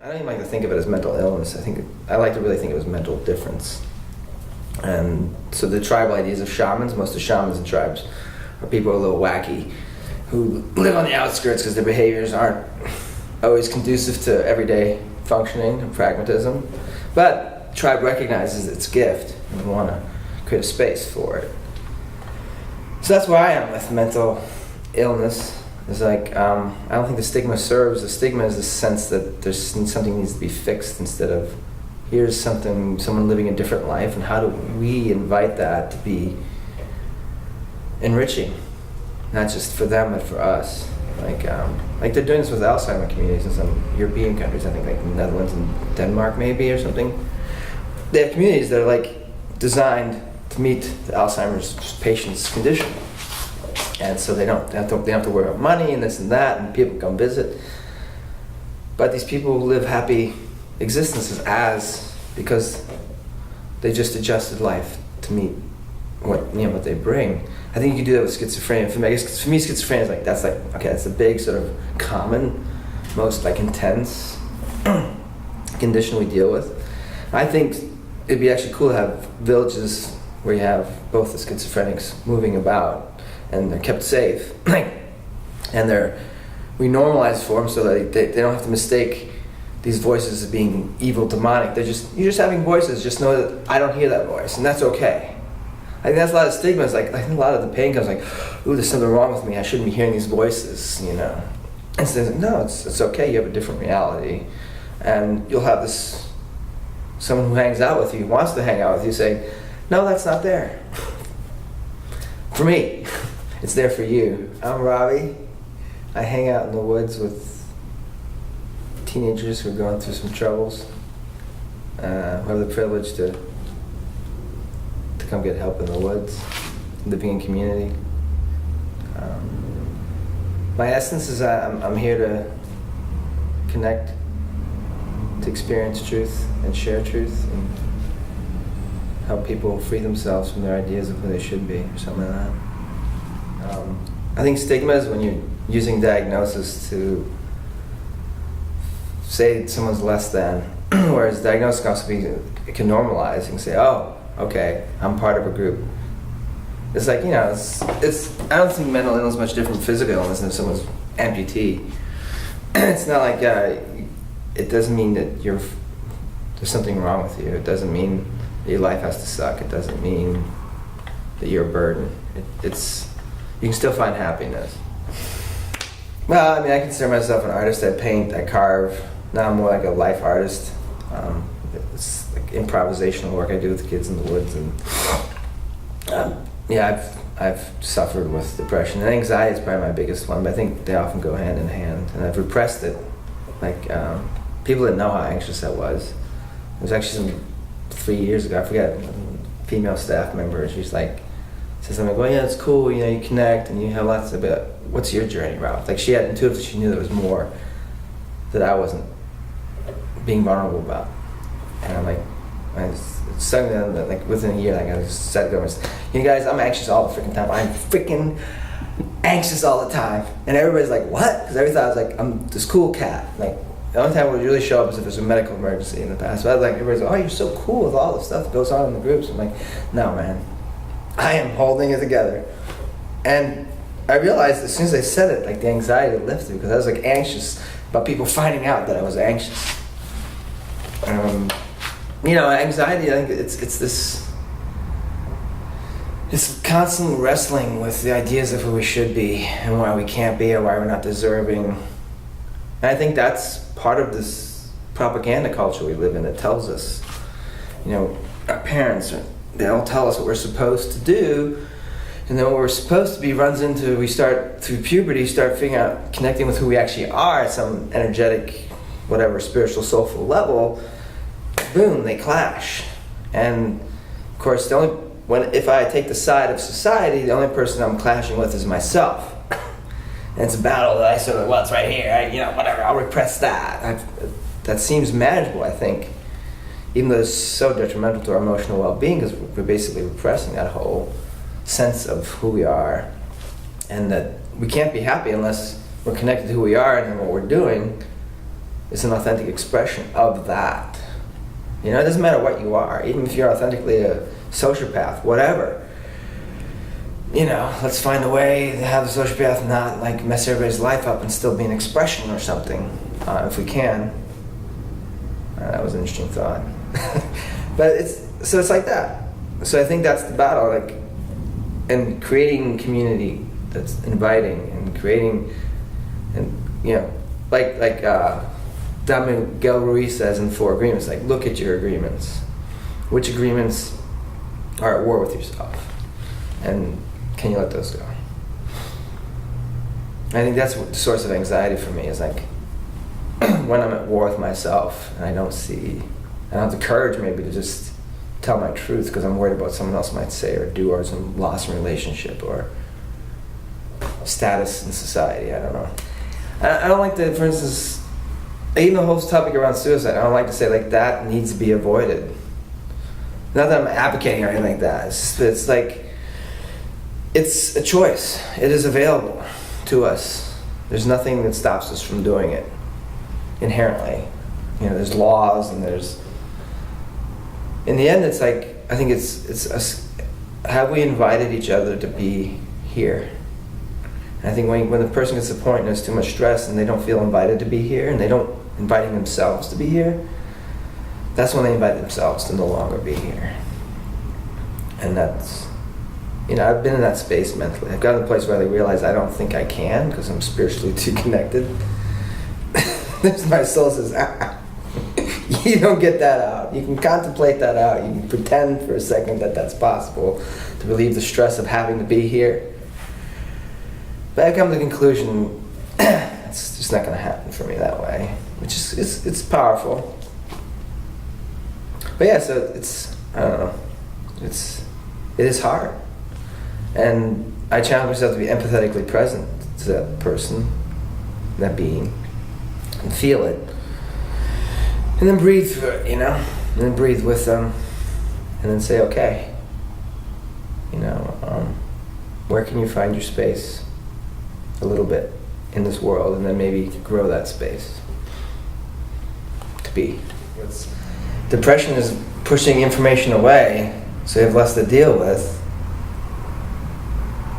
I don't even like to think of it as mental illness. I like to really think of it as mental difference. And so the tribal ideas of shamans, most of the shamans and tribes are people who are a little wacky, who live on the outskirts because their behaviors aren't always conducive to everyday functioning and pragmatism. But the tribe recognizes its gift and want to create a space for it. So that's where I am with mental illness. It's like, I don't think the stigma serves. The stigma is the sense that there's something needs to be fixed instead of here's someone living a different life, and how do we invite that to be enriching, not just for them but for us. Like they're doing this with Alzheimer communities in some European countries, I think like the Netherlands and Denmark maybe or something. They have communities that are like designed to meet the Alzheimer's patient's condition. And so they don't have to worry about money and this and that, and people come visit. But these people live happy existences because they just adjusted life to meet what they bring. I think you can do that with schizophrenia. For me, schizophrenia is like, that's a big sort of common, most like intense condition we deal with. I think it'd be actually cool to have villages where you have both the schizophrenics moving about and they're kept safe, and we normalize for them so that they don't have to mistake these voices as being evil, demonic. You're just having voices. Just know that I don't hear that voice, and that's okay. I think that's a lot of stigmas. Like I think a lot of the pain comes like, ooh, there's something wrong with me. I shouldn't be hearing these voices, And so no, it's okay. You have a different reality, and you'll have someone who hangs out with you, wants to hang out with you, say, no, that's not there. For me, it's there for you. I'm Robbie. I hang out in the woods with teenagers who are going through some troubles, who have the privilege to come get help in the woods, living in community. My essence is I'm here to connect, to experience truth and share truth, and help people free themselves from their ideas of who they should be, or something like that. I think stigma is when you're using diagnosis to say someone's less than, whereas diagnosis can also it can normalize and say, oh, okay, I'm part of a group. It's like, it's I don't think mental illness is much different from physical illness than if someone's amputee. It's not like, it doesn't mean that there's something wrong with you. It doesn't mean that your life has to suck. It doesn't mean that you're a burden. You can still find happiness. Well, I consider myself an artist. I paint, I carve. Now I'm more like a life artist. It's like improvisational work I do with the kids in the woods, and I've suffered with depression, and anxiety is probably my biggest one. But I think they often go hand in hand, and I've repressed it. Like people didn't know how anxious I was. It was actually 3 years ago. I forget. A female staff member. She's like, says something like, well, yeah, it's cool. You connect and you have lots of it. What's your journey, Ralph? Like she had intuitively, she knew there was more that I wasn't being vulnerable about. And I'm like, suddenly, like within a year, I just sat there and said, guys, I'm anxious all the freaking time. I'm freaking anxious all the time. And everybody's like, what? Because everybody thought I was like, I'm this cool cat. Like the only time it would really show up is if there's a medical emergency in the past. But I was like, everybody's like, oh, you're so cool with all the stuff that goes on in the groups. I'm like, no, man. I am holding it together. And I realized as soon as I said it, like the anxiety lifted, because I was like anxious about people finding out that I was anxious. Anxiety, I think it's this constant wrestling with the ideas of who we should be and why we can't be or why we're not deserving. And I think that's part of this propaganda culture we live in that tells us, our parents, they'll tell us what we're supposed to do, and then what we're supposed to be runs into, we start, through puberty, figuring out, connecting with who we actually are at some energetic, whatever, spiritual, soulful level. Boom, they clash. And of course, if I take the side of society, the only person I'm clashing with is myself. And it's a battle that I sort of, it's right here, whatever, I'll repress that. That seems manageable, I think. Even though it's so detrimental to our emotional well-being, because we're basically repressing that whole sense of who we are, and that we can't be happy unless we're connected to who we are and what we're doing. it's an authentic expression of that. You know, it doesn't matter what you are, even if you're authentically a sociopath, whatever. You know, let's find a way to have the sociopath not like mess everybody's life up and still be an expression or something, if we can. That was an interesting thought. But it's like that. So I think that's the battle, like, and creating community that's inviting and creating, and you know, like Don Miguel Ruiz says in 4 Agreements, like, look at your agreements. Which agreements are at war with yourself? And can you let those go? I think that's what the source of anxiety for me is, like, when I'm at war with myself and I don't have the courage maybe to just tell my truth because I'm worried about what someone else might say or do, or some loss in relationship or status in society. I don't know. I don't like to, for instance, even the whole topic around suicide, I don't like to say, like, that needs to be avoided. Not that I'm advocating or anything like that. It's like, it's a choice. It is available to us. There's nothing that stops us from doing it inherently. You know, there's laws and there's... In the end, it's like, I think it's us. Have we invited each other to be here? And I think when the person gets to the point and there's too much stress and they don't feel invited to be here and they don't inviting themselves to be here, that's when they invite themselves to no longer be here. And that's, you know, I've been in that space mentally. I've gotten to a place where I realize I don't think I can because I'm spiritually too connected. My soul says, you don't get that out. You can contemplate that out. You can pretend for a second that that's possible to relieve the stress of having to be here. But I've come to the conclusion it's just not going to happen for me that way, which is it's powerful. But yeah, so it's, I don't know, it is hard. And I challenge myself to be empathetically present to that person, that being, and feel it. And then breathe through it, you know? And then breathe with them. And then say, okay, you know, where can you find your space a little bit in this world? And then maybe grow that space to be. Depression is pushing information away so you have less to deal with.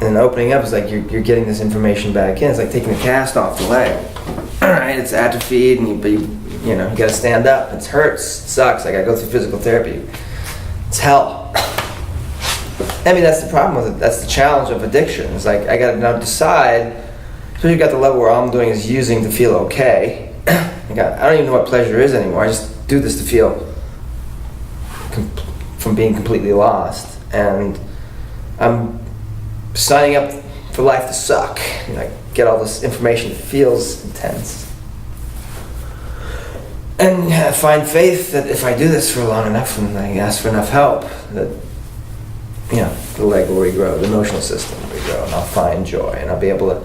And opening up is like you're getting this information back in. It's like taking the cast off the leg. Alright, it's atrophied and you know, you gotta stand up. It hurts, it sucks, I gotta go through physical therapy. It's hell. I mean, that's the problem with it. That's the challenge of addiction. It's like, I gotta now decide, especially if you got the level where all I'm doing is using to feel okay. I don't even know what pleasure is anymore. I just do this to feel from being completely lost. And I'm signing up for life to suck. And I get all this information that feels intense. And find faith that if I do this for long enough and I ask for enough help, that, you know, the leg will regrow, the emotional system will regrow, and I'll find joy, and I'll be able to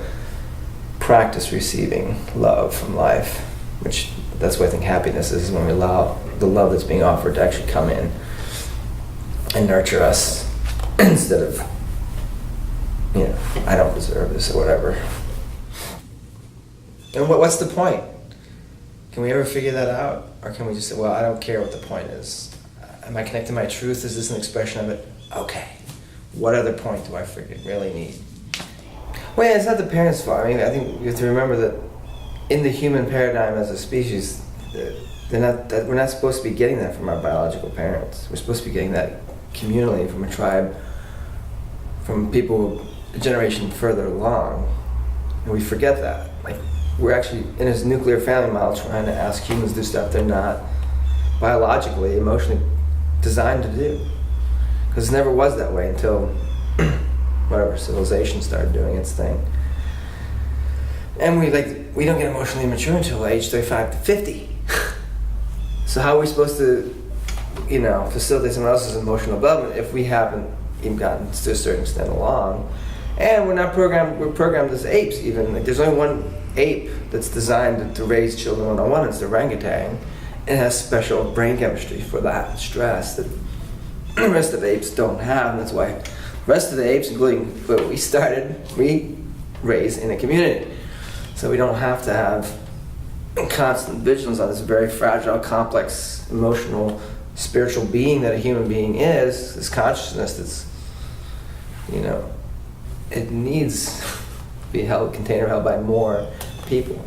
practice receiving love from life, which that's what I think happiness is, when we allow the love that's being offered to actually come in and nurture us instead of, you know, I don't deserve this or whatever. And what's the point? Can we ever figure that out? Or can we just say, well, I don't care what the point is. Am I connected to my truth? Is this an expression of it? Okay. What other point do I freaking really need? Well, yeah, it's not the parents' fault. I mean, I think you have to remember that in the human paradigm as a species, we're not supposed to be getting that from our biological parents. We're supposed to be getting that communally from a tribe, from people a generation further along. And we forget that. Like, we're actually in this nuclear family model trying to ask humans to do stuff they're not biologically, emotionally designed to do. Because it never was that way until whatever, civilization started doing its thing. And we don't get emotionally mature until age 35 to 50. So how are we supposed to, you know, facilitate someone else's emotional development if we haven't even gotten to a certain extent along? And we're programmed as apes even. Like, there's only one ape that's designed to raise children one-on-one. It's the orangutan. It has special brain chemistry for that stress that the rest of the apes don't have. And that's why the rest of the apes, including what we raise in a community. So we don't have to have constant vigilance on this very fragile, complex, emotional, spiritual being that a human being is, this consciousness that's, it needs to be held by more people.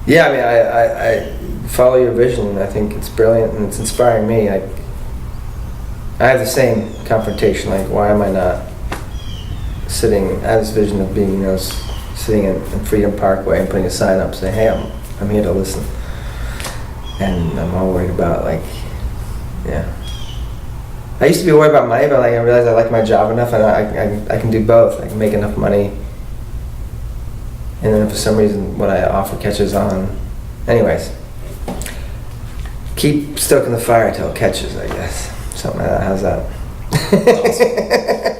Yeah, I mean, I follow your vision, and I think it's brilliant, and it's inspiring me. I have the same confrontation, like, why am I not sitting, I have this vision of being, sitting in Freedom Parkway and putting a sign up saying, hey, I'm here to listen. And I'm all worried about, like, I used to be worried about money, but I realized I like my job enough, and I can do both. I can make enough money, and then if for some reason what I offer catches on. Anyways, keep stoking the fire till it catches, I guess. Something like that. How's that? Awesome.